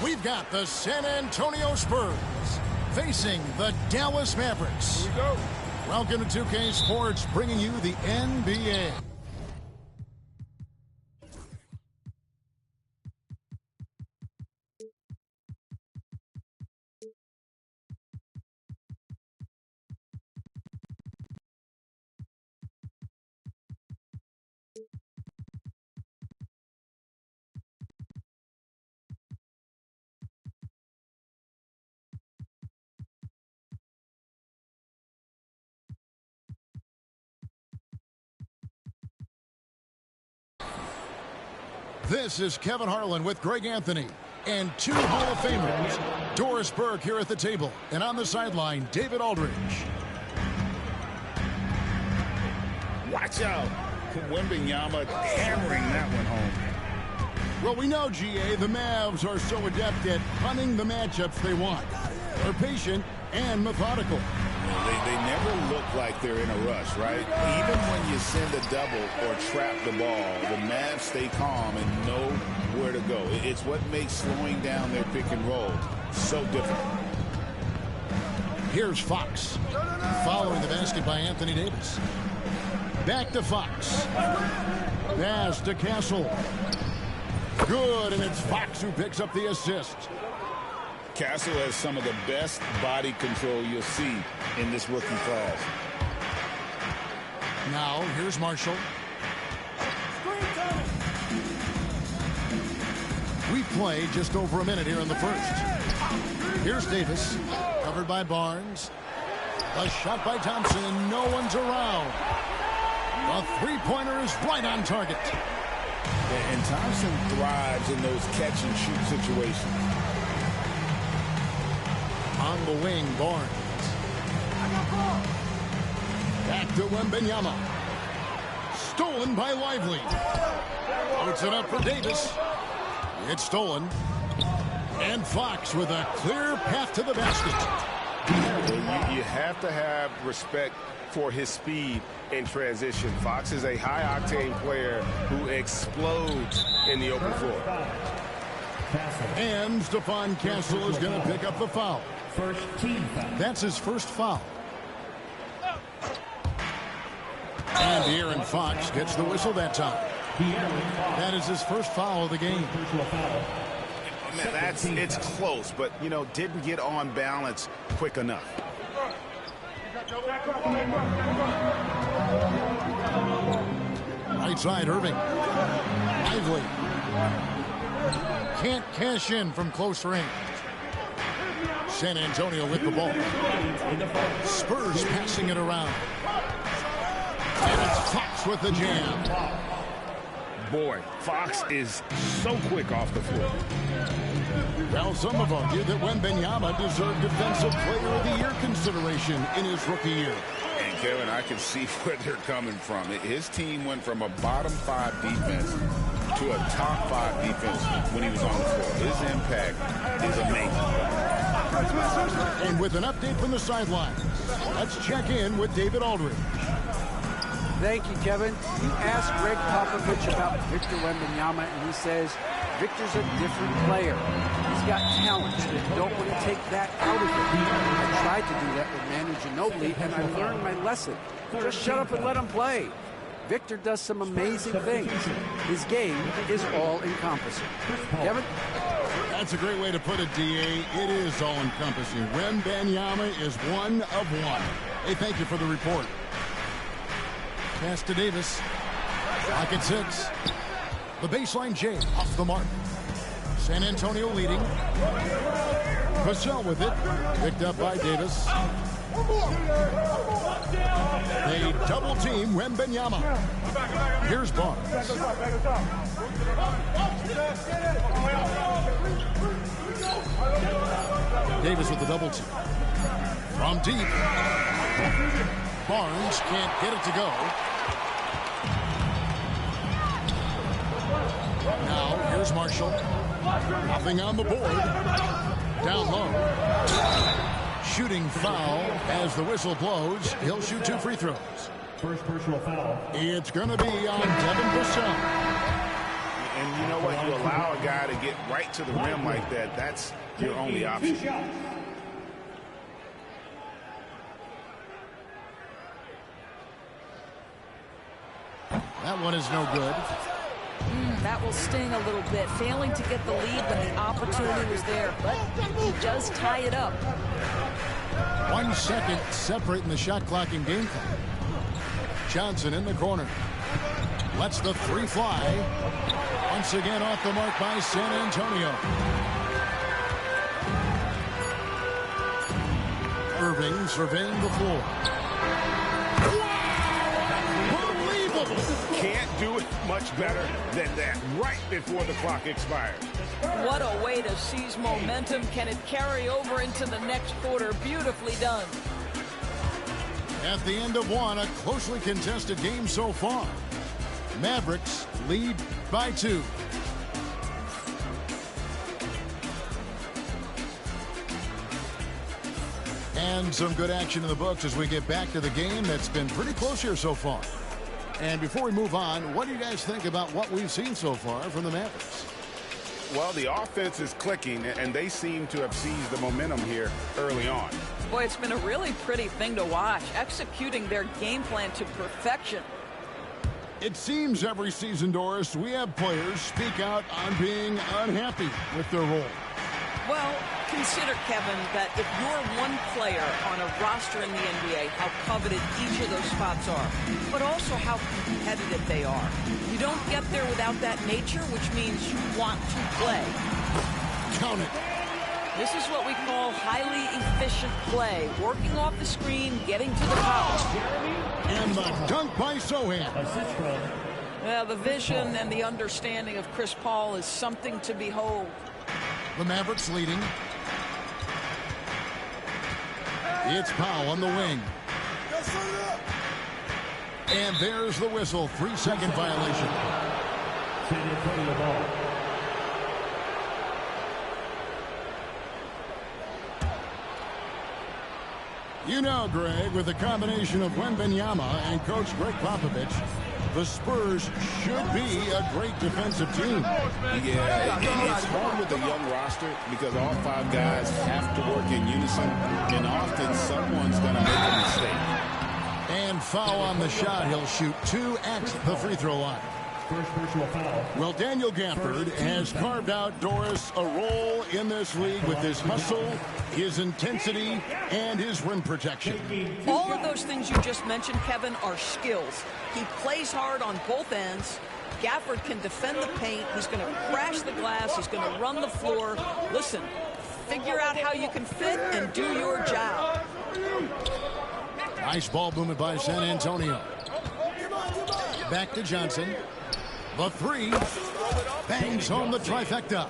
We've got the San Antonio Spurs facing the Dallas Mavericks. Here we go. Welcome to 2K Sports, bringing you the NBA. This is Kevin Harlan with Greg Anthony and two Hall of Famers, Doris Burke here at the table, and on the sideline, David Aldridge. Watch out. Wembanyama hammering that one home. Well, we know, GA, the Mavs are so adept at punting the matchups they want. They're patient and methodical. They never look like they're in a rush, right? Even when you send a double or trap the ball, the Mavs stay calm and know where to go. It's what makes slowing down their pick and roll so difficult. Here's Fox. Following the basket by Anthony Davis. Back to Fox. Pass to Castle. Good, and it's Fox who picks up the assist. Castle has some of the best body control you'll see in this rookie class. Now, here's Marshall. We play just over a minute here in the first. Here's Davis, covered by Barnes. A shot by Thompson, and no one's around. A three-pointer is right on target. And Thompson thrives in those catch-and-shoot situations. On the wing, Barnes. Back to Wembanyama. Stolen by Lively. Puts it up for Davis. It's stolen. And Fox with a clear path to the basket. You have to have respect for his speed in transition. Fox is a high-octane player who explodes in the open floor. And Stephon Castle is going to pick up the foul. First team foul. That's his first foul. And De'Aaron Fox gets the whistle that time. That is his first foul of the game. Man, it's close, but, you know, didn't get on balance quick enough. Right side, Irving. Lively. Can't cash in from close range. San Antonio with the ball. Spurs passing it around. And it's Fox with the jam. Boy, Fox is so quick off the floor. Well, some have argued that Wembanyama deserved Defensive Player of the Year consideration in his rookie year. And, Kevin, I can see where they're coming from. His team went from a bottom 5 defense to a top 5 defense when he was on the floor. His impact is amazing. And with an update from the sidelines, let's check in with David Aldridge. Thank you, Kevin. You asked Greg Popovich about Victor Wembanyama, and he says Victor's a different player. He's got talent, and you don't want to take that out of him. I tried to do that with Manu Ginobili, and I learned my lesson. Just shut up and let him play. Victor does some amazing things. His game is all-encompassing. Kevin? That's a great way to put it, D.A. It is all-encompassing. Wembanyama is one of one. Hey, thank you for the report. Pass to Davis. Clock at 6. The baseline J off the mark. San Antonio leading. Vassell with it. Picked up by Davis. They double team Wembanyama. Here's Barnes. Davis with the double team. From deep. Barnes can't get it to go. Now, here's Marshall. Nothing on the board. Down low. Shooting foul as the whistle blows. He'll shoot 2 free throws. First personal foul. It's going to be on Devin Vassell. And you know what? You allow a guy to get right to the rim like that, that's your only option. That one is no good. That will sting a little bit, failing to get the lead when the opportunity was there, but he does tie it up. 1 second separating the shot clock and game clock. Johnson in the corner. Lets the three fly. Once again off the mark by San Antonio. Irving surveying the floor. Can't do it much better than that right before the clock expires. What a way to seize momentum. Can it carry over into the next quarter? Beautifully done. At the end of one, a closely contested game so far. Mavericks lead by 2. And some good action in the books as we get back to the game that's been pretty close here so far. And before we move on, what do you guys think about what we've seen so far from the Mavericks? Well, the offense is clicking, and they seem to have seized the momentum here early on. Boy, it's been a really pretty thing to watch, executing their game plan to perfection. It seems every season, Doris, we have players speak out on being unhappy with their role. Well, consider, Kevin, that if you're one player on a roster in the NBA, how coveted each of those spots are, but also how competitive they are. You don't get there without that nature, which means you want to play. Count it. This is what we call highly efficient play, working off the screen, getting to the foul. And the dunk by Sohan. Well, the vision and the understanding of Chris Paul is something to behold. The Mavericks leading. It's Powell on the wing. And there's the whistle. 3-second violation. You know, Greg, with the combination of Wembanyama and Coach Greg Popovich, the Spurs should be a great defensive team. Yeah, it's hard with a young roster because all 5 guys have to work in unison, and often someone's going to make a mistake. And foul on the shot. He'll shoot 2 at the free throw line. First personal foul. Well, Daniel Gafford has carved out, Doris, a role in this league with his hustle, his intensity, and his rim protection. All of those things you just mentioned, Kevin, are skills. He plays hard on both ends. Gafford can defend the paint. He's going to crash the glass. He's going to run the floor. Listen, figure out how you can fit and do your job. Nice ball movement by San Antonio. Back to Johnson. The 3 bangs home the trifecta.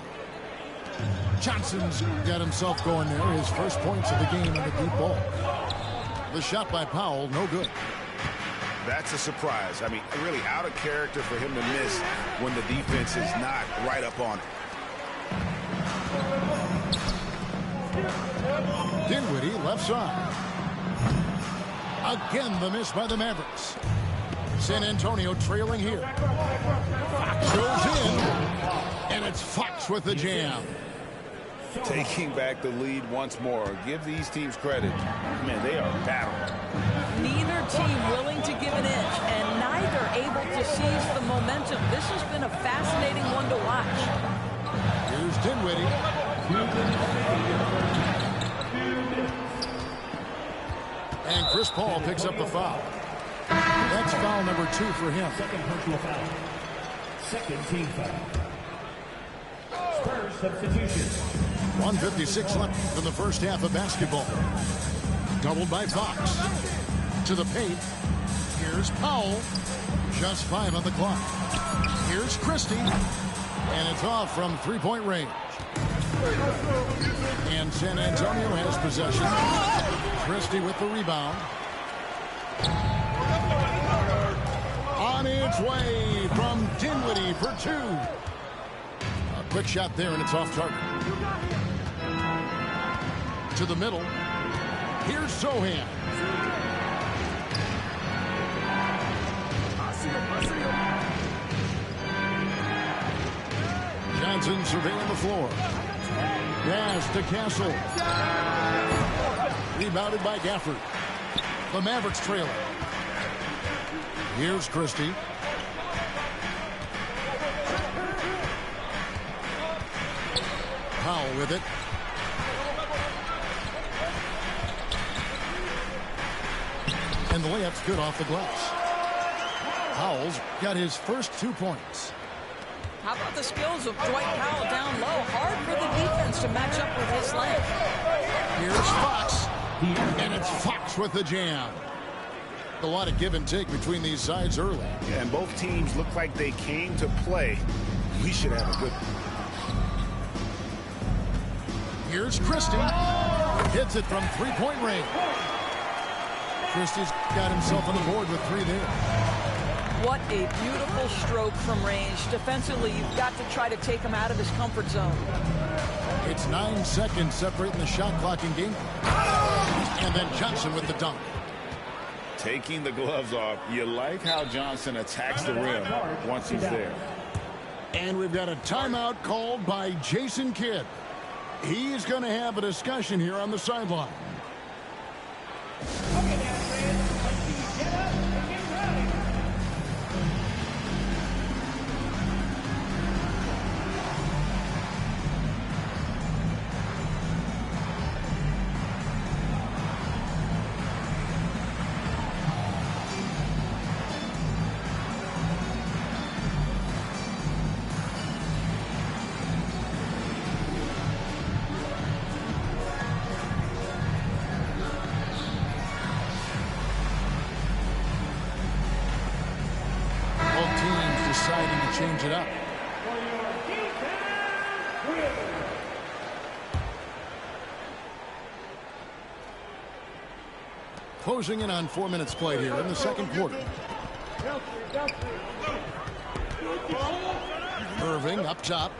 Johnson's got himself going there. His first points of the game in the deep ball. The shot by Powell, no good. That's a surprise. I mean, really out of character for him to miss when the defense is not right up on it. Dinwiddie, left side. Again, the miss by the Mavericks. San Antonio trailing here. Fox goes in, and it's Fox with the jam. Taking back the lead once more. Give these teams credit. Man, they are battling. Neither team willing to give an inch, and neither able to seize the momentum. This has been a fascinating one to watch. Here's Dinwiddie. And Chris Paul picks up the foul. That's foul number 2 for him. Second personal foul. Second team foul. Spurs substitution. 1:56 left in the first half of basketball. Doubled by Fox. To the paint. Here's Powell. Just 5 on the clock. Here's Christie. And it's off from 3-point range. And San Antonio has possession. Christie with the rebound. On its way from Dinwiddie for 2. A quick shot there, and it's off target. To the middle. Here's Sohan. Johnson surveying the floor. Pass to Castle. Rebounded by Gafford. The Mavericks trailing. Here's Christie. Powell with it. And the layup's good off the glass. Powell's got his first 2 points. How about the skills of Dwight Powell down low? Hard for the defense to match up with his length. Here's Fox. And it's Fox with the jam. A lot of give and take between these sides early. Yeah, and both teams look like they came to play. We should have a good one. Here's Christie. Hits it from three-point range. Christie's got himself on the board with 3 there. What a beautiful stroke from range. Defensively, you've got to try to take him out of his comfort zone. It's 9 seconds separating the shot clock in game. And then Johnson with the dunk. Taking the gloves off. You like how Johnson attacks the rim once he's there. And we've got a timeout called by Jason Kidd. He's going to have a discussion here on the sideline. Change it up. Closing in on 4 minutes played here in the second quarter. Irving up top.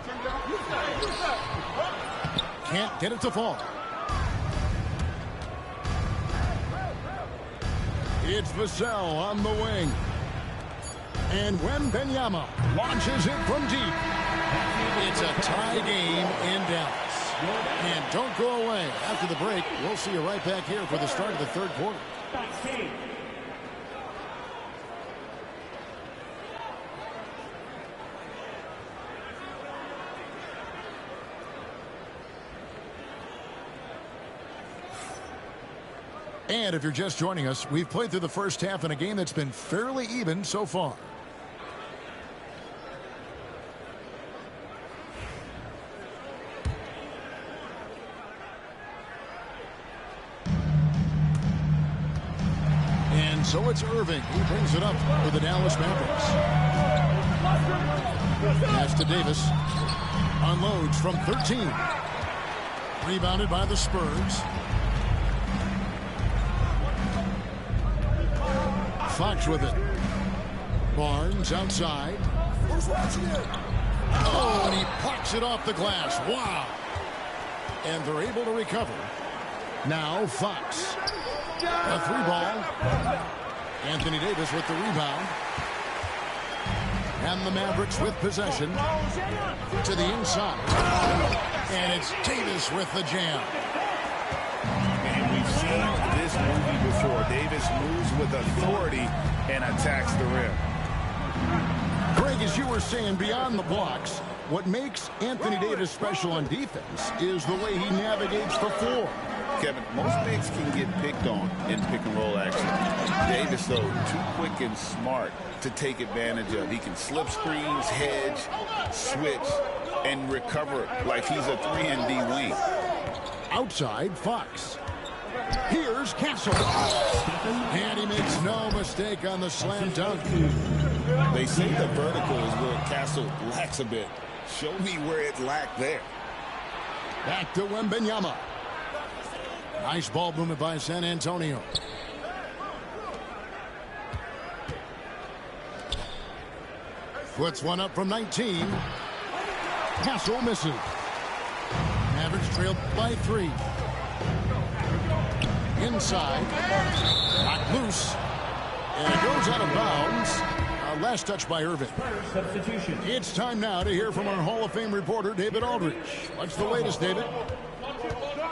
Can't get it to fall. It's Vassell on the wing. And Wembanyama launches it from deep. It's a tie game in Dallas. And don't go away. After the break, we'll see you right back here for the start of the third quarter. And if you're just joining us, we've played through the first half in a game that's been fairly even so far. So it's Irving who brings it up for the Dallas Mavericks. Pass to Davis. Unloads from 13. Rebounded by the Spurs. Fox with it. Barnes outside. Oh, and he pops it off the glass. Wow. And they're able to recover. Now Fox. A 3-ball. Anthony Davis with the rebound. And the Mavericks with possession to the inside. And it's Davis with the jam. And we've seen this movie before. Davis moves with authority and attacks the rim. Greg, as you were saying, beyond the blocks, what makes Anthony Davis special on defense is the way he navigates the floor. Kevin, most bigs can get picked on in pick-and-roll action. Davis, though, too quick and smart to take advantage of. He can slip screens, hedge, switch, and recover like he's a 3-and-D wing. Outside, Fox. Here's Castle. And he makes no mistake on the slam dunk. They say the vertical is where Castle lacks a bit. Show me where it lacked there. Back to Wembanyama. Nice ball movement by San Antonio. Puts one up from 19. Castle misses. Mavericks trailed by 3. Inside. Knocked loose. And it goes out of bounds Last touch by Irving. Substitution. It's time now to hear from our Hall of Fame reporter, David Aldridge. What's the latest, David?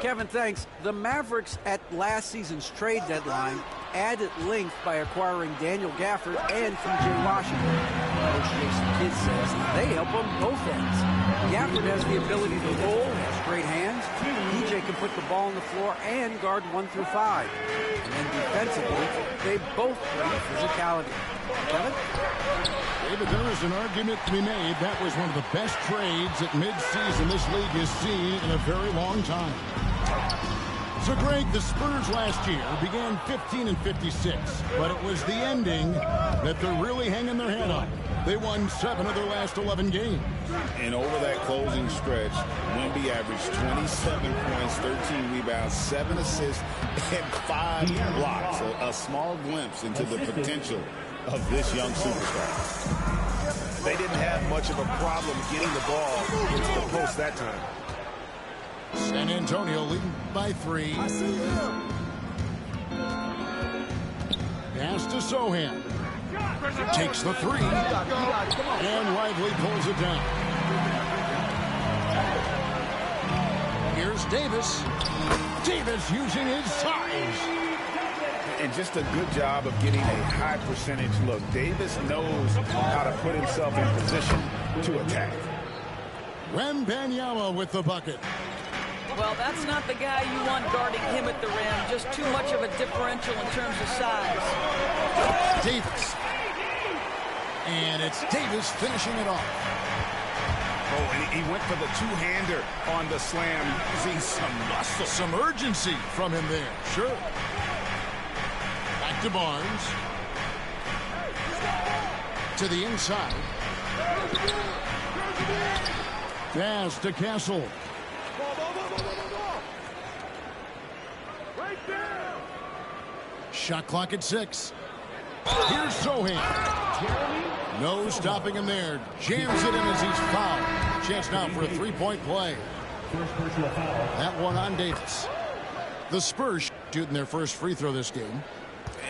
Kevin, thanks. The Mavericks at last season's trade deadline added length by acquiring Daniel Gafford and P.J. Washington. Coach Jason Kidd says they help on both ends. Gafford has the ability to roll, has great hands. P.J. can put the ball on the floor and guard 1 through 5. And then defensively, they both bring physicality. Kevin? David, there is an argument to be made. That was one of the best trades at midseason this league has seen in a very long time. So, Greg, the Spurs last year began 15-56, but it was the ending that they're really hanging their head on. They won 7 of their last 11 games. And over that closing stretch, Wemby averaged 27 points, 13 rebounds, 7 assists, and 5 blocks. A small glimpse into the potential of this young superstar. They didn't have much of a problem getting the ball into the post that time. San Antonio leading by 3. Pass to Sohan. Takes the 3. And Lively pulls it down. Here's Davis. Davis using his size. And just a good job of getting a high percentage look. Davis knows how to put himself in position to attack. Wembanyama with the bucket. Well, that's not the guy you want guarding him at the rim. Just too much of a differential in terms of size. Davis. And it's Davis finishing it off. Oh, and he went for the two-hander on the slam, using some muscle. Some urgency from him there. Sure. Back to Barnes. To the inside. Pass to Castle. Shot clock at 6. Here's Sohan. No stopping him there. Jams it in as he's fouled. Chance now for a three-point play. First personal foul. That one on Davis. The Spurs shooting their first free throw this game.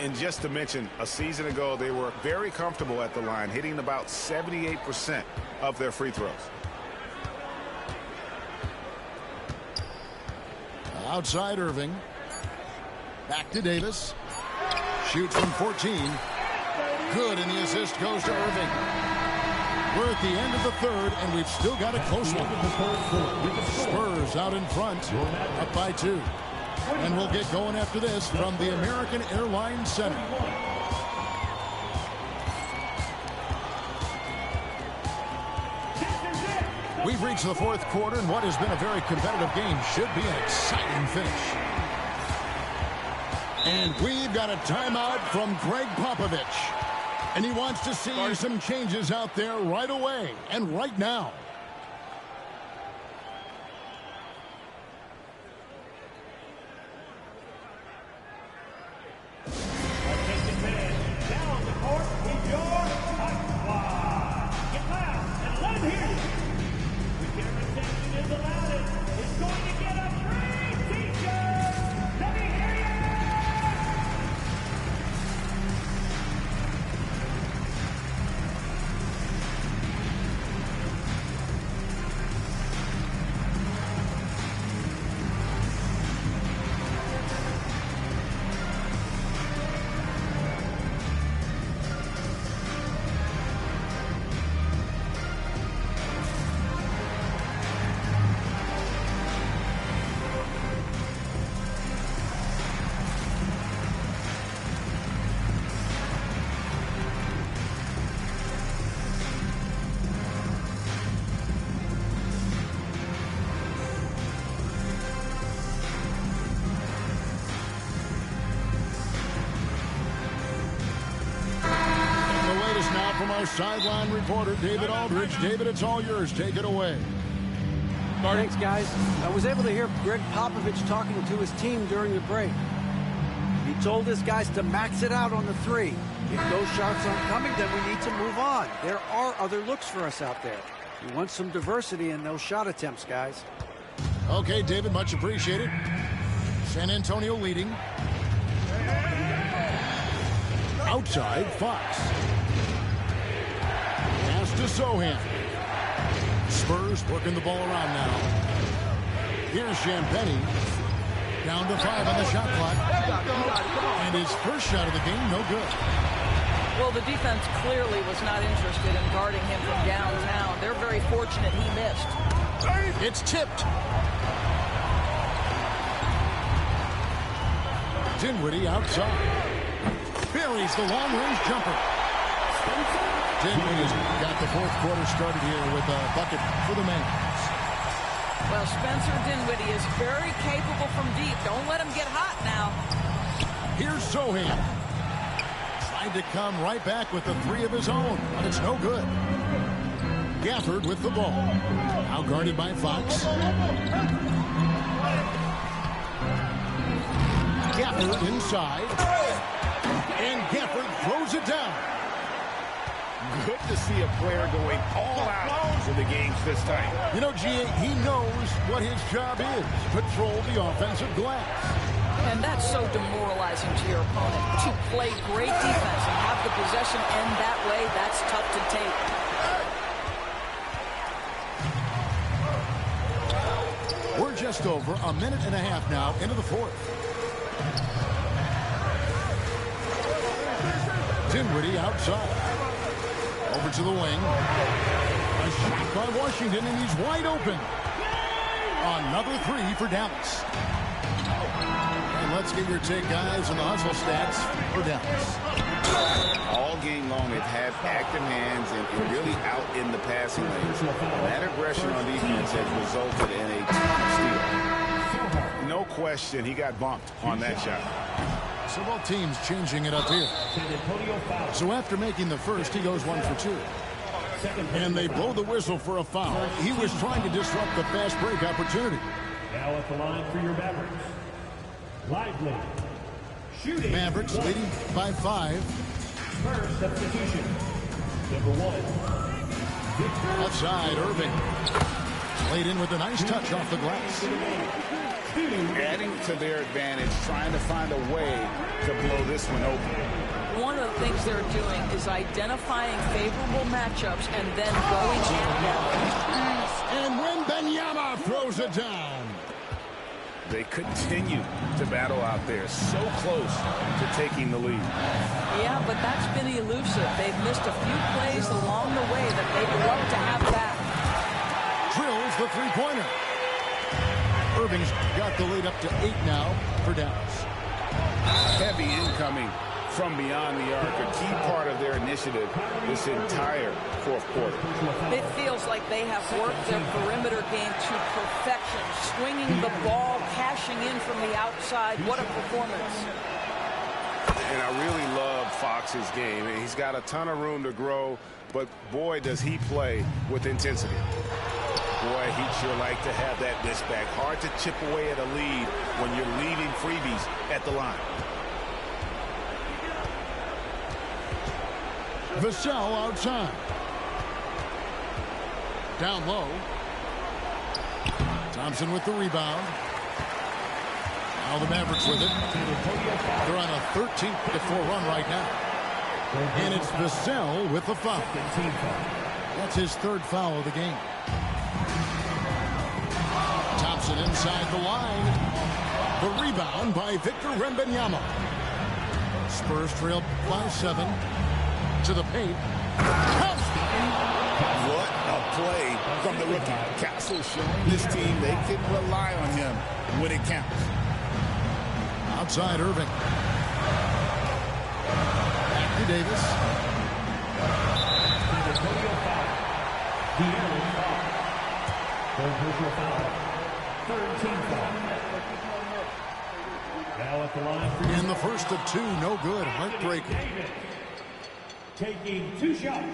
And just to mention, a season ago, they were very comfortable at the line, hitting about 78% of their free throws. Outside Irving. Back to Davis. Shoots from 14. Good, and the assist goes to Irving. We're at the end of the third, and we've still got a close one. Spurs out in front, up by 2. And we'll get going after this from the American Airlines Center. We've reached the fourth quarter, and what has been a very competitive game should be an exciting finish. And we've got a timeout from Greg Popovich. And he wants to see some changes out there right away and right now. From our sideline reporter, David Aldridge. David, it's all yours. Take it away. Thanks, guys. I was able to hear Greg Popovich talking to his team during the break. He told his guys to max it out on the 3. If those shots aren't coming, then we need to move on. There are other looks for us out there. We want some diversity in those shot attempts, guys. Okay, David, much appreciated. San Antonio leading. Outside, Fox. to Sohan. Spurs working the ball around now. Here's Champagny. Down to 5 on the shot clock. And his first shot of the game, no good. Well, the defense clearly was not interested in guarding him from downtown. They're very fortunate he missed. It's tipped. Dinwiddie outside. Buries the long-range jumper. Dinwiddie's got the fourth quarter started here with a bucket for the Mavs. Well, Spencer Dinwiddie is very capable from deep. Don't let him get hot now. Here's Sohan. Tried to come right back with the three of his own, but it's no good. Gafford with the ball. Now guarded by Fox. Gafford inside. And Gafford throws it down. Good to see a player going all out in the games this time. You know, G.A., he knows what his job is. Patrol the offensive glass. And that's so demoralizing to your opponent. To play great defense and have the possession end that way, that's tough to take. We're just over a minute and a half now into the fourth. Dinwiddie outside. Over to the wing. A shot by Washington, and he's wide open. Another three for Dallas. And let's get your take, guys, on the hustle stats for Dallas. All game long, they've had active hands and really out in the passing lanes. That aggression on defense has resulted in a ton of steals. No question, he got bumped on that shot. So both teams changing it up here. So after making the first, he goes 1 for 2. And they blow the whistle for a foul. He was trying to disrupt the fast break opportunity. Now at the line for your Mavericks. Lively. Shooting. Mavericks leading by 5. First substitution. Number 1. Outside, Irving. Laid in with a nice touch off the glass. Adding to their advantage, trying to find a way to blow this one open. One of the things they're doing is identifying favorable matchups and then going at them. And Wembanyama throws it down. They continue to battle out there, so close to taking the lead. Yeah, but that's been elusive. They've missed a few plays along the way that they'd love to have back. Drills the three-pointer. Irving's got the lead up to 8 now for Dallas. Heavy incoming from beyond the arc, a key part of their initiative this entire fourth quarter. It feels like they have worked their perimeter game to perfection, swinging the ball, cashing in from the outside. What a performance. And I really love Fox's game. He's got a ton of room to grow, but boy, does he play with intensity. Boy, he'd sure like to have that miss back. Hard to chip away at a lead when you're leaving freebies at the line. Vassell outside. Down low. Thompson with the rebound. Now the Mavericks with it. They're on a 13-4 run right now. And it's Vassell with the foul. That's his third foul of the game. Thompson inside the line. The rebound by Victor Wembanyama. Spurs trail by 7. To the paint. What a play from the rookie. Castle showing this team they can rely on him when it counts. Outside Irving. Back to Davis. Third team foul. Now at the line for In the first of 2, no good. Heartbreaker. taking 2 shots.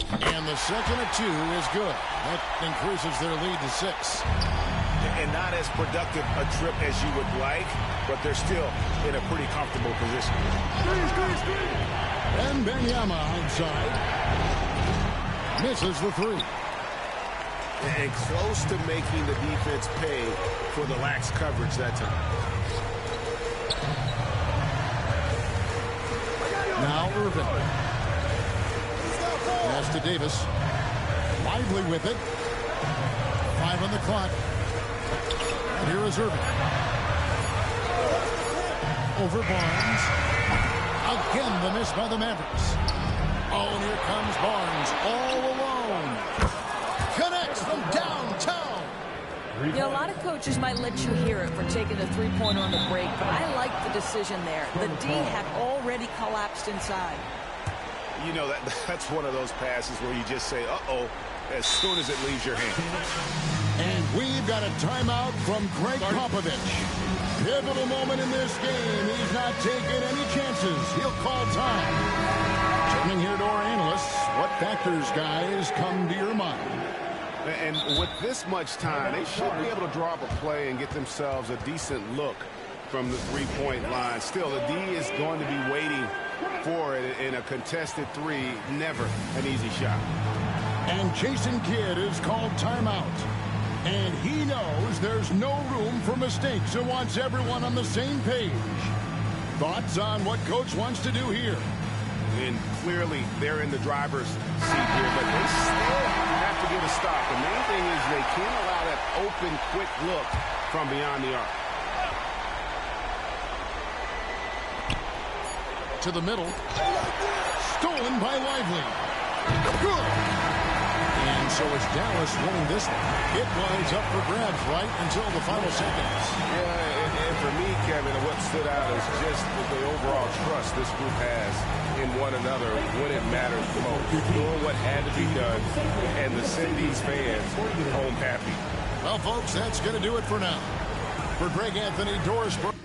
And the second of 2 is good. That increases their lead to 6. And not as productive a trip as you would like, but they're still in a pretty comfortable position. And Wembanyama outside. Misses the 3. And close to making the defense pay for the lax coverage that time. Now Irving. Pass to Davis. Lively with it. 5 on the clock. And here is Irving. Over Barnes. Again, the miss by the Mavericks. Oh, and here comes Barnes all alone. Connects from downtown. You know, a lot of coaches might let you hear it for taking the three-pointer on the break, but I like the decision there. The D had already collapsed inside. You know, that's one of those passes where you just say, uh-oh, as soon as it leaves your hand. And we've got a timeout from Greg Popovich. Pivotal moment in this game. He's not taking any chances. He'll call time. Turning here to our analysts, what factors, guys, come to your mind? And with this much time, they should be able to draw up a play and get themselves a decent look from the three-point line. Still, the D is going to be waiting for it in a contested three. Never an easy shot. And Jason Kidd is called timeout. And he knows there's no room for mistakes and wants everyone on the same page. Thoughts on what Coach wants to do here? And clearly, they're in the driver's seat here, but they still have to get a stop. The main thing is they can't allow that open, quick look from beyond the arc. To the middle. Stolen by Lively. Good. And so is Dallas winning this one. It was up for grabs right until the final seconds. Yeah, and for me, Kevin, what stood out is just the overall trust this group has in one another when it matters the most. Doing what had to be done, and to send these fans home happy. Well, folks, that's going to do it for now. For Greg Anthony, Doris Burke.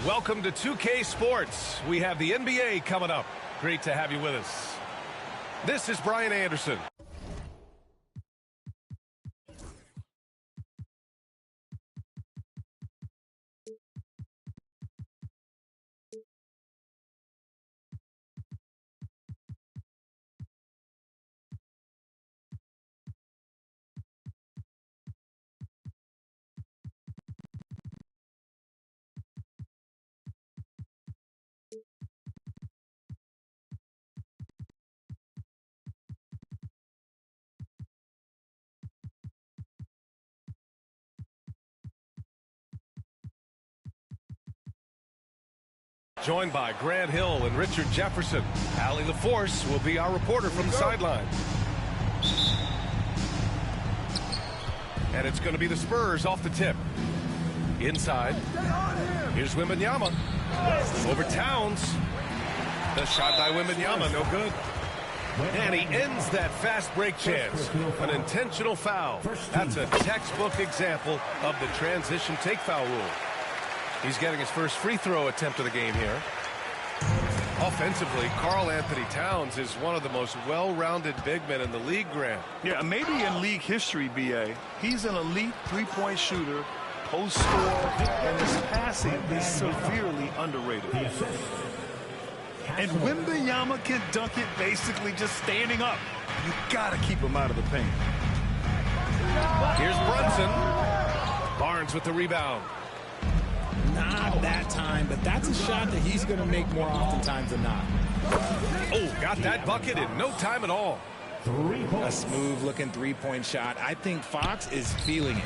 Welcome to 2K Sports. We have the NBA coming up. Great to have you with us. This is Brian Anderson. Joined by Grant Hill and Richard Jefferson. Allie LaForce will be our reporter from the sideline. And it's going to be the Spurs off the tip. Inside. Here's Wembanyama. Over Towns. The shot by Wembanyama, no good. And he ends that fast break chance. An intentional foul. That's a textbook example of the transition take foul rule. He's getting his first free throw attempt of the game here. Offensively, Karl Anthony Towns is one of the most well-rounded big men in the league, Grant. Yeah, maybe in league history, B.A. He's an elite three-point shooter, post scorer, and his passing is severely underrated. And Wembanyama can dunk it basically just standing up. You got to keep him out of the paint. Here's Brunson. Barnes with the rebound. Not that time, but that's a shot that he's going to make more oftentimes than not. Oh, got that bucket in no time at all. A smooth-looking three-point shot. I think Fox is feeling it.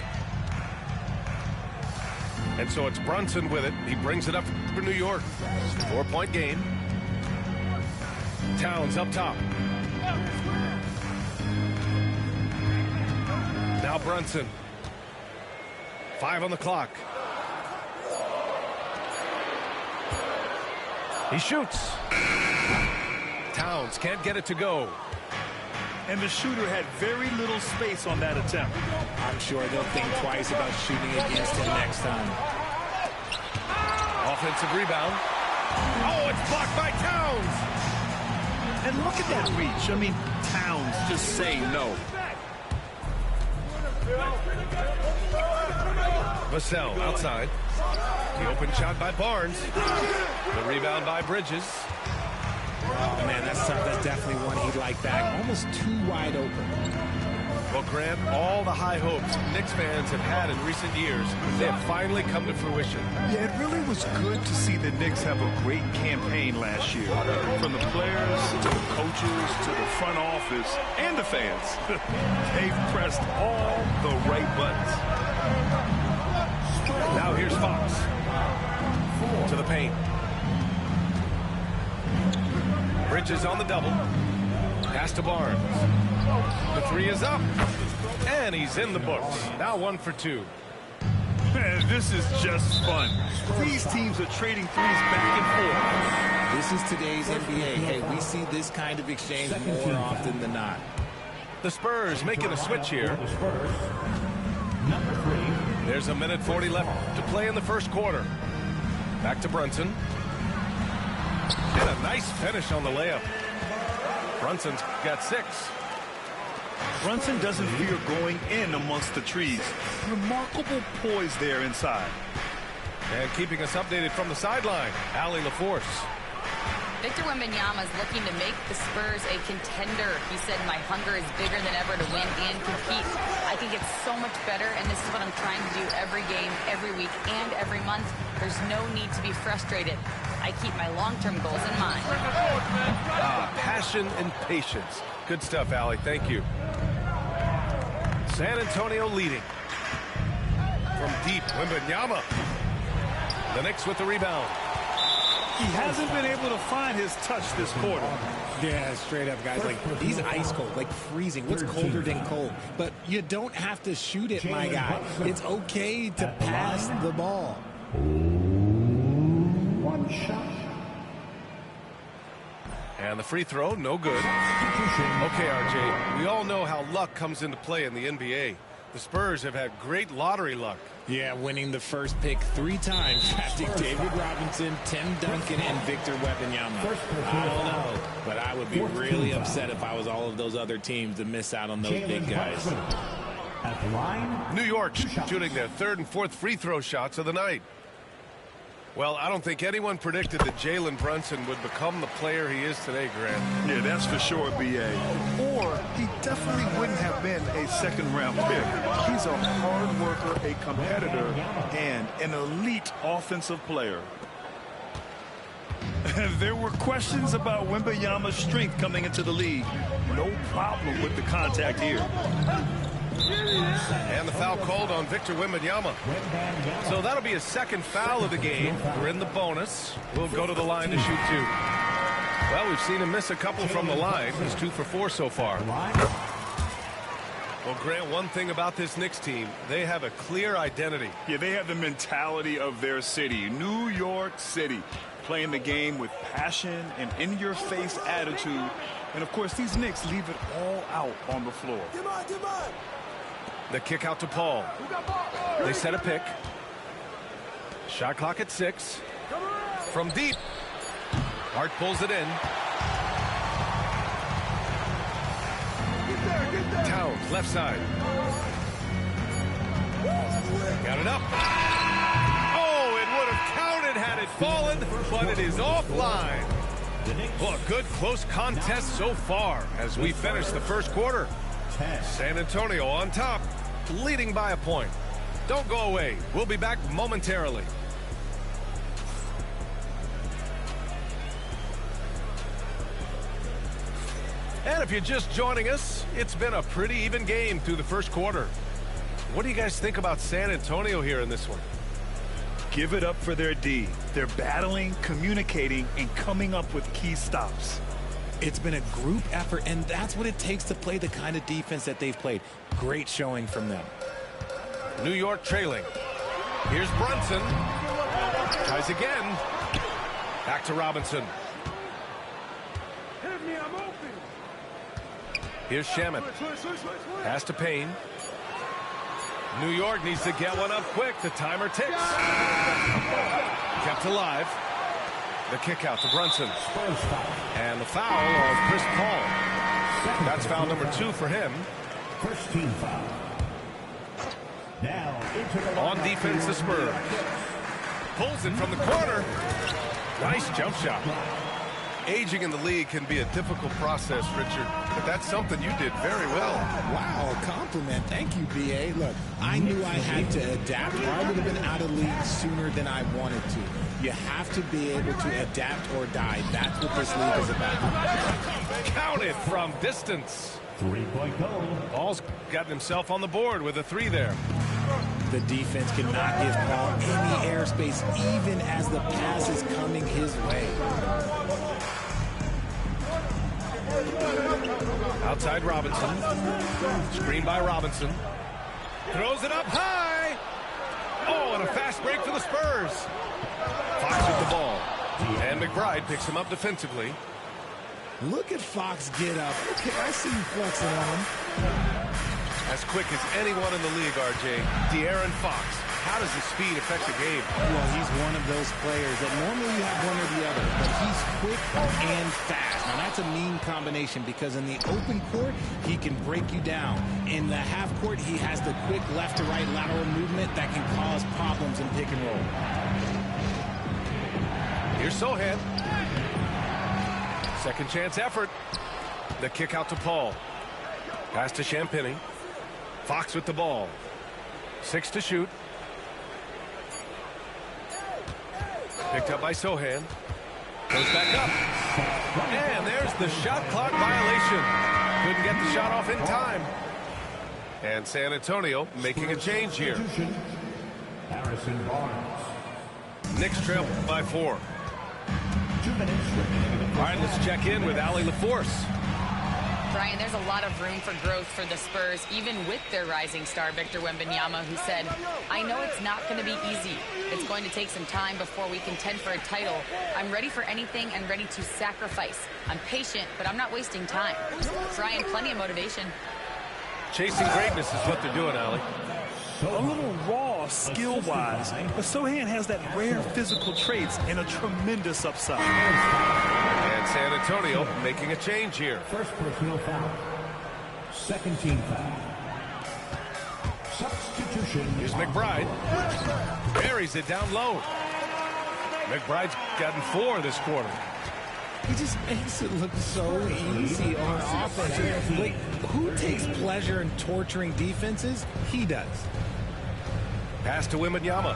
And so it's Brunson with it. He brings it up for New York. 4-point game. Towns up top. Now Brunson. 5 on the clock. He shoots. Towns can't get it to go. And the shooter had very little space on that attempt. I'm sure they'll think twice about shooting against him next time. Offensive rebound. Oh, it's blocked by Towns. And look at that reach. I mean, Towns just say no. Vassell outside. The open shot by Barnes. The rebound by Bridges. Oh, man, that's tough. That's definitely one he'd like back. Almost too wide open. Well, Grant, all the high hopes Knicks fans have had in recent years, they have finally come to fruition. Yeah, it really was good to see the Knicks have a great campaign last year. From the players to the coaches to the front office and the fans. They've pressed all the right buttons. Now here's Fox. To the paint. Bridges on the double. Pass to Barnes. The three is up. And he's in the books. Now 1 for 2. Man, this is just fun. These teams are trading threes back and forth. This is today's NBA. Hey, we see this kind of exchange more often than not. The Spurs making a switch here. There's 1:40 left to play in the first quarter. Back to Brunson. And a nice finish on the layup. Brunson's got 6. Brunson doesn't fear going in amongst the trees. Remarkable poise there inside. And keeping us updated from the sideline, Allie LaForce. Victor Wembanyama is looking to make the Spurs a contender. He said, my hunger is bigger than ever to win and compete. I can get so much better, and this is what I'm trying to do every game, every week, and every month. There's no need to be frustrated. I keep my long-term goals in mind. Passion and patience. Good stuff, Allie. Thank you. San Antonio leading. From deep, Wembanyama. The Knicks with the rebound. He hasn't been able to find his touch this quarter. Yeah, straight up, guys. Like, he's ice cold, like freezing. What's colder than cold? But you don't have to shoot it, my guy. It's okay to pass the ball. One shot. And the free throw, no good. Okay, RJ, we all know how luck comes into play in the NBA. The Spurs have had great lottery luck. Yeah, winning the first pick 3 times after David Robinson, Tim Duncan, and Victor Wembanyama. I don't know, but I would be really upset if I was all of those other teams to miss out on those big guys. At the line, New York shooting their 3rd and 4th free throw shots of the night. Well, I don't think anyone predicted that Jalen Brunson would become the player he is today, Grant. Yeah, that's for sure, B.A. Or he definitely wouldn't have been a 2nd-round pick. He's a hard worker, a competitor, and an elite offensive player. There were questions about Wembanyama's strength coming into the league. No problem with the contact here. And the foul called on Victor Wembanyama. So that'll be his 2nd foul of the game. We're in the bonus. We'll go to the line to shoot 2. Well, we've seen him miss a couple from the line. He's 2 for 4 so far. Well, Grant, one thing about this Knicks team, they have a clear identity. Yeah, they have the mentality of their city, New York City, playing the game with passion and in-your-face attitude. And, of course, these Knicks leave it all out on the floor. The kick out to Paul. They set a pick. Shot clock at 6. From deep. Hart pulls it in. Towns, left side. Got it up. Oh, it would have counted had it fallen, but it is offline. Well, a good close contest so far as we finish the first quarter. San Antonio on top, leading by a point. Don't go away. We'll be back momentarily. And if you're just joining us, it's been a pretty even game through the first quarter. What do you guys think about San Antonio here in this one? Give it up for their D. They're battling, communicating, and coming up with key stops. It's been a group effort, and that's what it takes to play the kind of defense that they've played. Great showing from them. New York trailing. Here's Brunson. Tries again. Back to Robinson. Here's Shamet. Pass to Payne. New York needs to get one up quick. The timer ticks. Kept alive. The kick out to Brunson. And the foul of Chris Paul. That's foul number 2 for him. First team foul. Now on defense, the Spurs. Pulls it from the corner. Nice jump shot. Aging in the league can be a difficult process, Richard, but that's something you did very well. Wow, a compliment. Thank you, B.A. Look, I knew I had to adapt, or I would have been out of league sooner than I wanted to. You have to be able to adapt or die. That's what this league is about. Counted from distance. 3-point goal. Paul's gotten himself on the board with a 3 there. The defense cannot give Paul any airspace, even as the pass is coming his way. Outside Robinson. Screen by Robinson. Throws it up high. Oh, and a fast break for the Spurs. Fox with the ball. And McBride picks him up defensively. Look at Fox get up. Okay, I see you flexing on him. As quick as anyone in the league, RJ. De'Aaron Fox. How does his speed affect the game? Well, he's one of those players that normally you have one or the other, but he's quick and fast. Now, that's a mean combination because in the open court, he can break you down. In the half court, he has the quick left to right lateral movement that can cause problems in pick and roll. Here's Sohan. Second chance effort. The kick out to Paul. Pass to Champagny. Fox with the ball. 6 to shoot. Picked up by Sohan. Goes back up. And there's the shot clock violation. Couldn't get the shot off in time. And San Antonio making a change here. Harrison Barnes. Knicks trail by 4. 2 minutes remaining. All right, let's check in with Allie LaForce. Brian, there's a lot of room for growth for the Spurs, even with their rising star, Victor Wembanyama, who said, I know it's not going to be easy. It's going to take some time before we contend for a title. I'm ready for anything and ready to sacrifice. I'm patient, but I'm not wasting time. Brian, plenty of motivation. Chasing greatness is what they're doing, Allie. A little raw off skill-wise, but Sohan has that rare physical traits and a tremendous upside. And San Antonio making a change here. First personal foul. Second team foul. Substitution. Here's McBride. Buries it down low. McBride's gotten 4 this quarter. He just makes it look so easy on offense. Like, who takes pleasure in torturing defenses? He does. Pass to Wembanyama.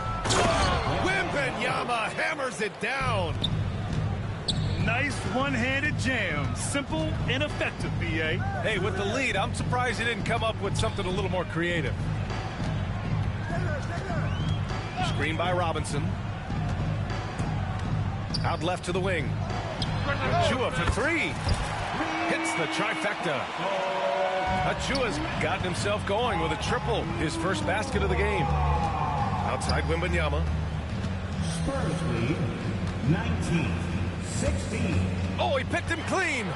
Wembanyama hammers it down. Nice one-handed jam. Simple and effective, B.A. Hey, with the lead, I'm surprised he didn't come up with something a little more creative. Screen by Robinson. Out left to the wing. Achua for 3. Hits the trifecta. Achua's gotten himself going with a triple. His first basket of the game. Outside Wembanyama. Spurs lead 19-16. Oh, he picked him clean.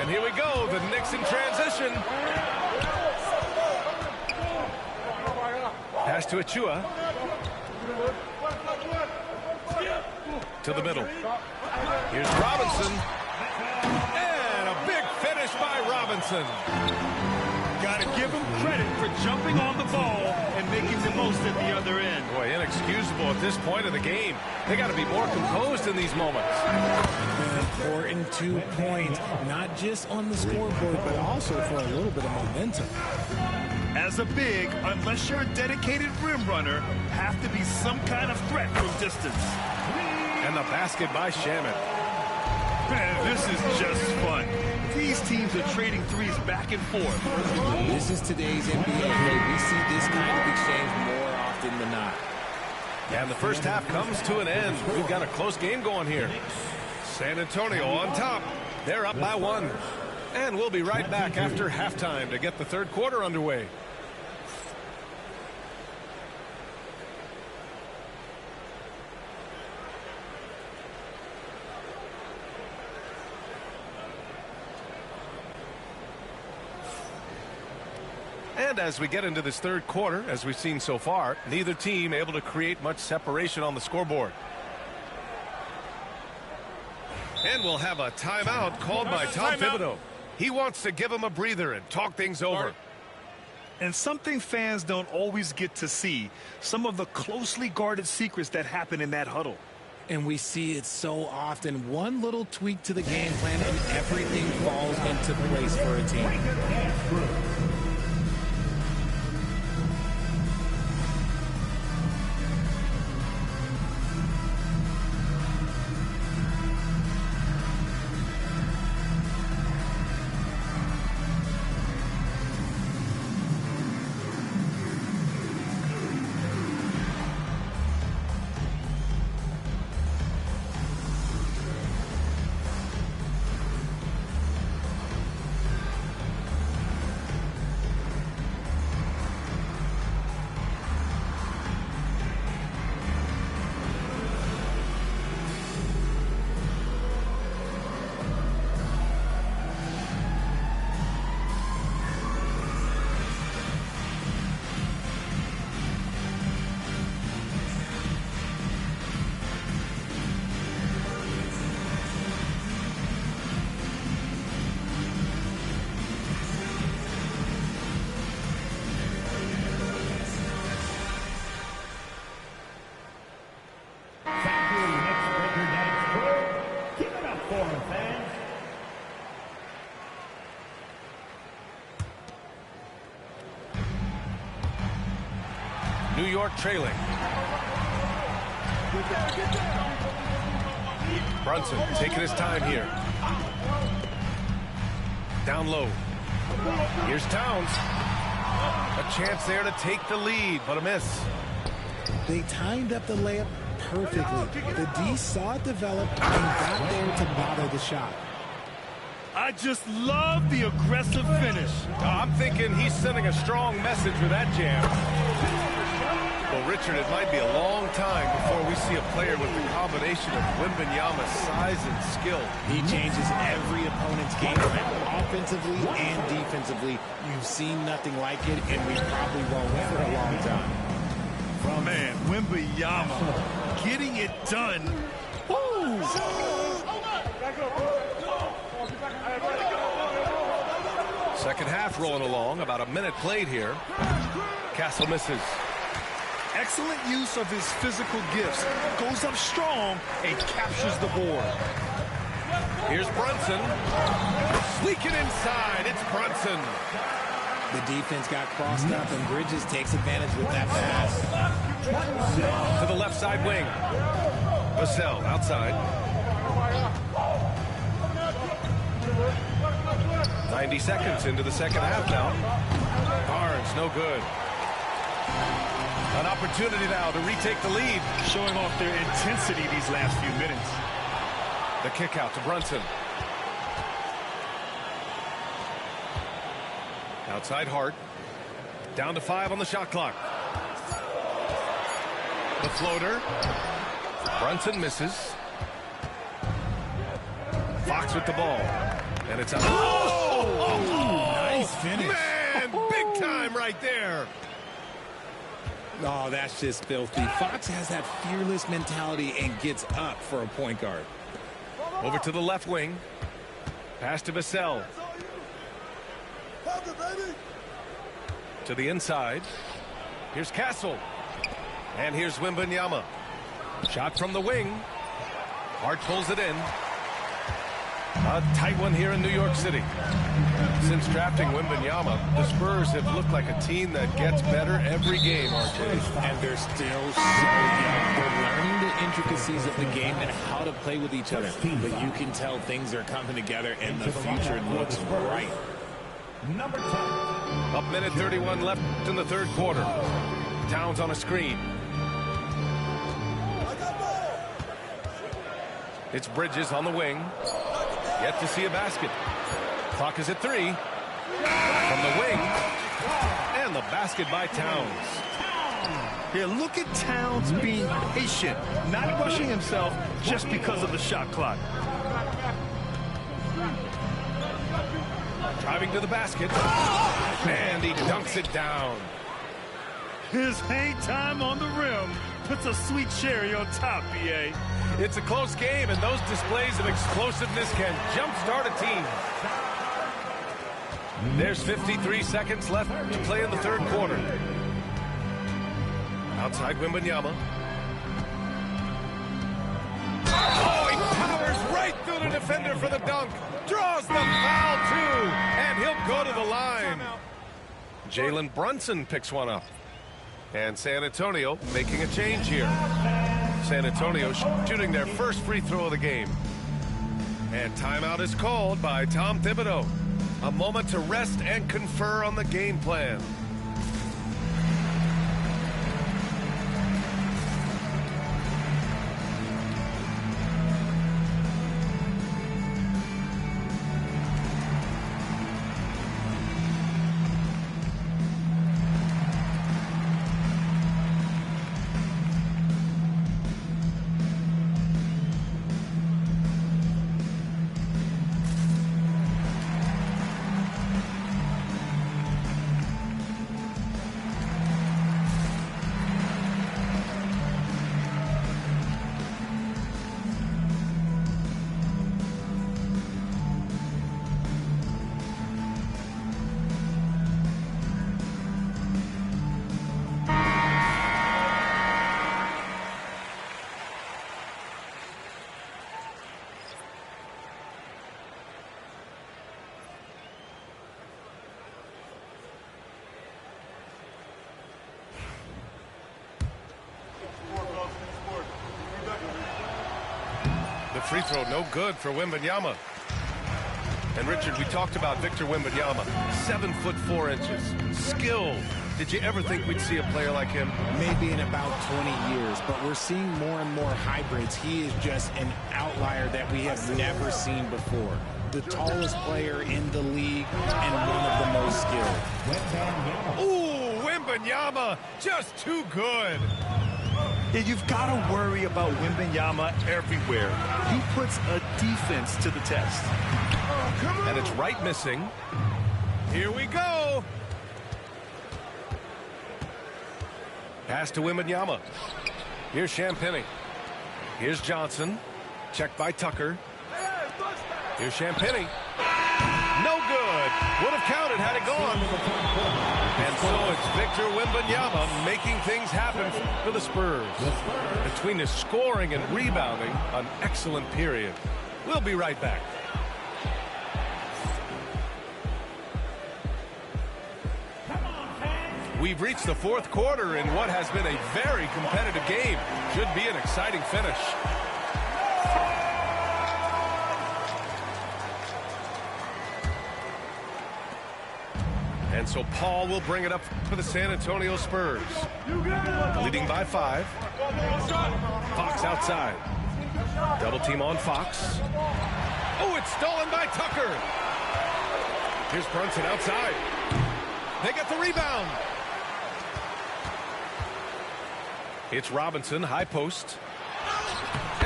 And here we go. The Knicks in transition. Pass to Achua. To the middle. Here's Robinson. And a big finish by Robinson. Got to give him credit for jumping on the ball and making the most at the other end. Boy, inexcusable at this point of the game. They got to be more composed in these moments. An important 2 points, not just on the scoreboard, but also for a little bit of momentum. As a big, unless you're a dedicated rim runner, have to be some kind of threat from distance. And the basket by Shaman. Man, this is just fun. These teams are trading threes back and forth. This is today's NBA. We see this kind of exchange more often than not. And the first half comes to an end. We've got a close game going here. San Antonio on top. They're up by 1. And we'll be right back after halftime to get the third quarter underway. And as we get into this third quarter, as we've seen so far, neither team able to create much separation on the scoreboard. And we'll have a timeout called by Tom Thibodeau. He wants to give him a breather and talk things over. And something fans don't always get to see, some of the closely guarded secrets that happen in that huddle. And we see it so often. One little tweak to the game plan and everything falls into place for a team. New York trailing. Brunson taking his time here. Down low. Here's Towns. A chance there to take the lead, but a miss. They timed up the layup perfectly. The D saw it develop and got there to bother the shot. I just love the aggressive finish. I'm thinking he's sending a strong message with that jam. Well, Richard, it might be a long time before we see a player with the combination of Wembanyama's size and skill. He changes every opponent's game plan, offensively and defensively. You've seen nothing like it, and we probably won't for a long time. Man, Wembanyama getting it done. Ooh. Second half rolling along. About a minute played here. Castle misses. Excellent use of his physical gifts. Goes up strong and captures the board. Here's Brunson. Sneaking inside. It's Brunson. The defense got crossed up, and Bridges takes advantage with that pass. To the left side wing. Vassell outside. 90 seconds into the second half now. Barnes, no good. An opportunity now to retake the lead. Showing off their intensity these last few minutes. The kick out to Brunson. Outside Hart. Down to 5 on the shot clock. The floater. Brunson misses. Fox with the ball. And it's a... Nice finish. Man, big time right there. Oh, that's just filthy. Fox has that fearless mentality and gets up for a point guard. Over to the left wing. Pass to Vassell. To the inside. Here's Castle. And here's Wembanyama. Shot from the wing. Hart pulls it in. A tight one here in New York City. Since drafting Wembanyama, the Spurs have looked like a team that gets better every game, RJ. And they're still so young. They're learning the intricacies of the game and how to play with each other. But you can tell things are coming together and the future looks bright. Number 10. Up minute 31 left in the third quarter. Towns on a screen. It's Bridges on the wing. Yet to see a basket. Clock is at 3. From the wing. And the basket by Towns. Yeah, look at Towns being patient, not rushing himself just because of the shot clock. Driving to the basket. And he dunks it down. His hang time on the rim puts a sweet cherry on top, BA. It's a close game, and those displays of explosiveness can jumpstart a team. There's 53 seconds left to play in the third quarter. Outside Wembanyama. Oh, he powers right through the defender for the dunk. Draws the foul, too. And he'll go to the line. Jalen Brunson picks one up. And San Antonio making a change here. San Antonio shooting their first free throw of the game. And timeout is called by Tom Thibodeau. A moment to rest and confer on the game plan. The free throw no good for Wembanyama. And Richard, we talked about Victor Wembanyama. 7'4". Skilled. Did you ever think we'd see a player like him? Maybe in about 20 years, but we're seeing more and more hybrids. He is just an outlier that we have never seen before. The tallest player in the league and one of the most skilled. Ooh, Wembanyama, just too good. Yeah, you've got to worry about Wembanyama everywhere. He puts a defense to the test. And it's right missing. Here we go. Pass to Wembanyama. Here's Champagny. Here's Johnson. Checked by Tucker. Here's Champagny. No good. Would have counted had it gone. And so it's Victor Wembanyama making things happen for the Spurs. Between his scoring and rebounding, an excellent period. We'll be right back. We've reached the fourth quarter in what has been a very competitive game. Should be an exciting finish. And so Paul will bring it up for the San Antonio Spurs. Leading by 5. Fox outside. Double team on Fox. Oh, it's stolen by Tucker. Here's Brunson outside. They get the rebound. It's Robinson, high post.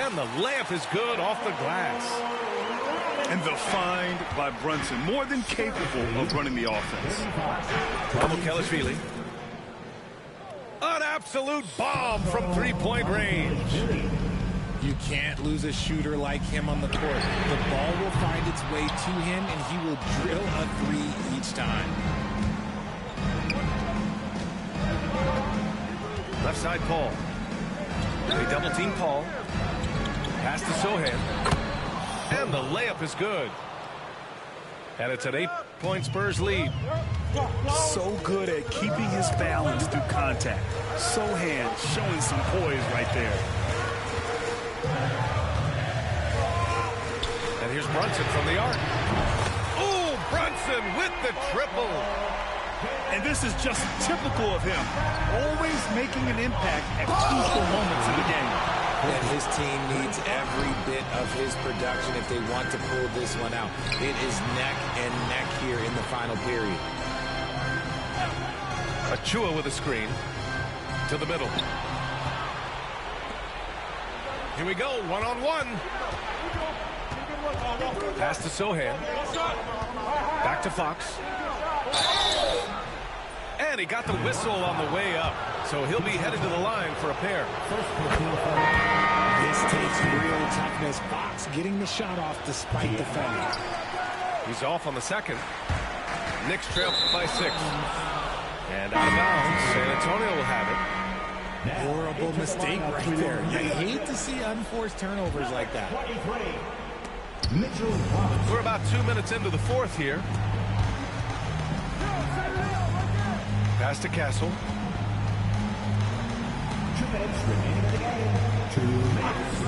And the layup is good off the glass. And the find by Brunson, more than capable of running the offense. Kelishvili. An absolute bomb from three-point range. You can't lose a shooter like him on the court. The ball will find its way to him, and he will drill a 3 each time. Left side, Paul. They double team Paul. Pass to Sohan. And the layup is good. And it's an 8-point Spurs lead. So good at keeping his balance through contact. Sohan showing some poise right there. And here's Brunson from the arc. Oh, Brunson with the triple. And this is just typical of him. Always making an impact at crucial moments in the game. And his team needs every bit of his production if they want to pull this one out. It is neck and neck here in the final period. Achua with a screen to the middle. Here we go, one-on-one. Pass to Sohan. Back to Fox. And he got the whistle on the way up. So he'll be headed to the line for a pair. This takes real toughness. Fox getting the shot off despite the foul. He's off on the second. Knicks trail by 6. And out of bounds. San Antonio will have it. Horrible mistake right there. You hate to see unforced turnovers like that. We're about 2 minutes into the fourth here. Pass to Castle. 2 minutes remaining in the game. 2 minutes.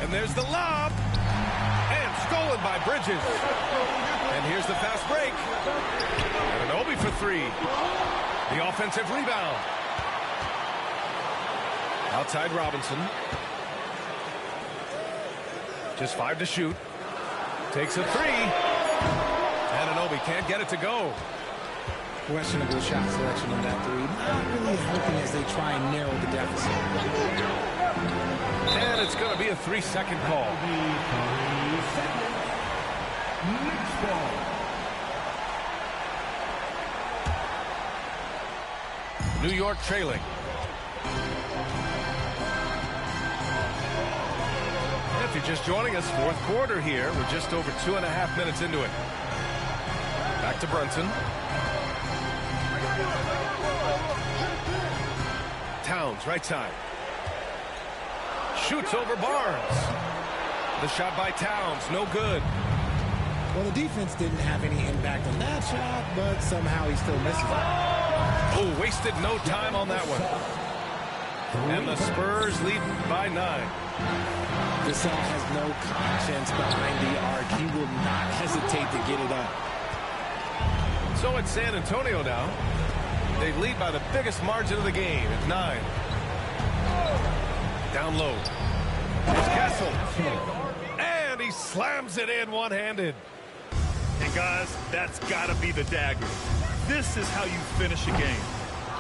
And there's the lob. And stolen by Bridges. And here's the fast break. And an Obi for 3. The offensive rebound. Outside Robinson. Just 5 to shoot. Takes a 3. And an Obi can't get it to go. Questionable shot selection on that 3. Not really helping as they try and narrow the deficit. And it's going to be a 3-second call. New York trailing. If you're just joining us, fourth quarter here. We're just over 2.5 minutes into it. Back to Brunson. Towns, right side. Shoots over Barnes. The shot by Towns, no good. Well, the defense didn't have any impact on that shot, but somehow he still misses it. Oh, wasted no time on that one. And the Spurs lead by 9. Gasol has no conscience behind the arc. He will not hesitate to get it up. So it's San Antonio now. They lead by the biggest margin of the game at 9. Down low. Here's Castle. And he slams it in one-handed. And guys, that's got to be the dagger. This is how you finish a game.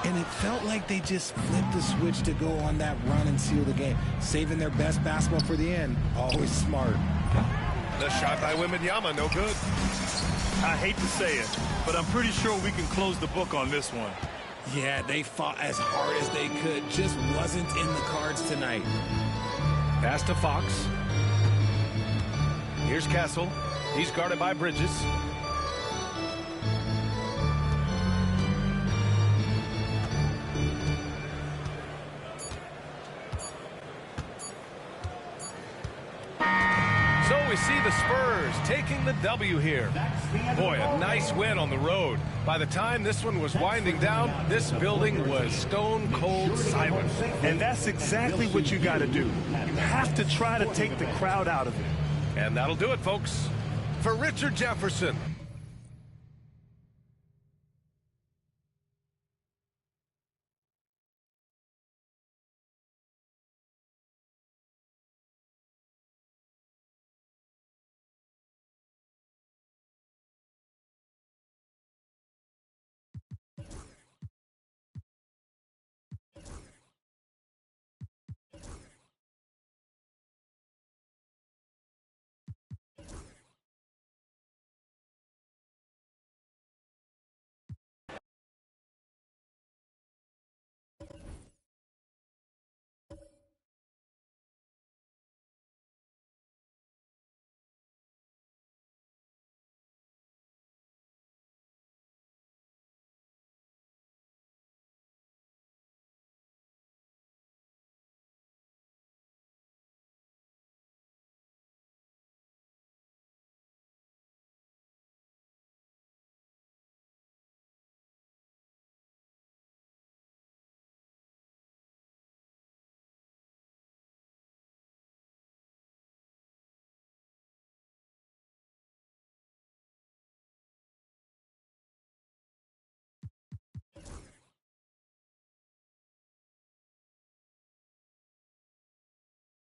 And it felt like they just flipped the switch to go on that run and seal the game. Saving their best basketball for the end. Always smart. The shot by Wembanyama, no good. I hate to say it, but I'm pretty sure we can close the book on this one. Yeah, they fought as hard as they could. Just wasn't in the cards tonight. Pass to Fox. Here's Castle. He's guarded by Bridges. So we see the Spurs taking the W here. Boy, a nice win on the road. By the time this one was winding down, this building was stone cold silent. And that's exactly what you got to do. You have to try to take the crowd out of it. And that'll do it, folks. For Richard Jefferson,